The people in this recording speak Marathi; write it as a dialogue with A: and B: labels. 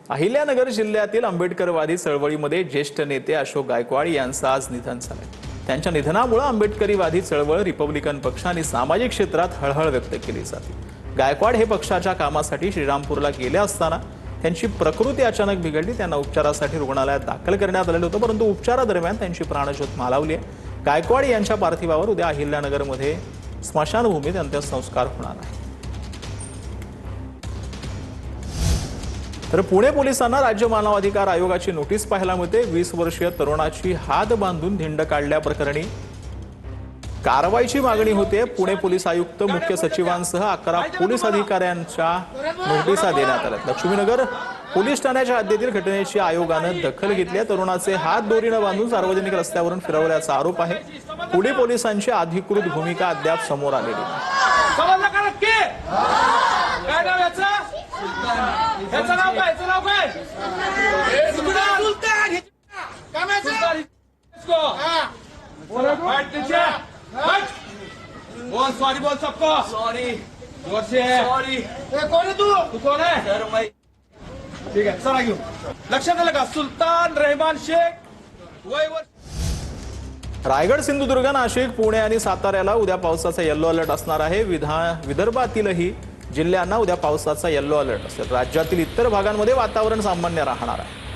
A: अहिल्यानगर जिल्ह्यातील आंबेडकरवादी चळवळीमध्ये ज्येष्ठ नेते अशोक गायकवाड यांचं आज निधन झालं। त्यांच्या निधनामुळे आंबेडकरीवादी चळवळ, रिपब्लिकन पक्ष आणि सामाजिक क्षेत्रात हळहळ व्यक्त केली जाते। गायकवाड हे पक्षाच्या कामासाठी श्रीरामपूरला गेले असताना त्यांची प्रकृती अचानक बिघडली। त्यांना उपचारासाठी रुग्णालयात दाखल करण्यात आले होते, परंतु उपचारादरम्यान त्यांची प्राणज्योत मालवली आहे। गायकवाड यांच्या पार्थिवावर उद्या अहिल्यानगरमध्ये स्मशानभूमीत अंत्यसंस्कार होणार आहे। तर पुणे पोलिसांना राज्य मानवाधिकार आयोगाची नोटीस पाहायला मिळते। 20 वर्षीय तरुणाची हात बांधून धिंड काढल्याप्रकरणी कारवाईची मागणी होते। पुणे पोलीस आयुक्त, मुख्य सचिवांसह 11 पोलीस अधिकाऱ्यांच्या नोटिसा देण्यात आल्या। लक्ष्मीनगर पोलीस ठाण्याच्या हद्दीतील घटनेची आयोगाने दखल घेतली। तरुणाचे हात दोरीने बांधून सार्वजनिक रस्त्यावरून फिरवल्याचा आरोप आहे। पुणे पोलिसांची अधिकृत भूमिका अद्याप समोर आलेली नाही।
B: बोल सॉरी, बोल सबको सॉरी, जोर से सॉरी। कौन है तू कौन है सर? मैं ठीक है, चला घेऊ। लक्षात आलं का? सुलतान रहमान शेख, वय वर्ष।
A: रायगड, सिंधुदुर्ग, नाशिक, पुणे आणि साताऱ्याला उद्या पावसाचा येलो अलर्ट असणार आहे। विदर्भातीलही जिल्ह्यांना उद्या पावसाचा येलो अलर्ट असेल। राज्यातील इतर भागांमध्ये वातावरण सामान्य राहणार आहे।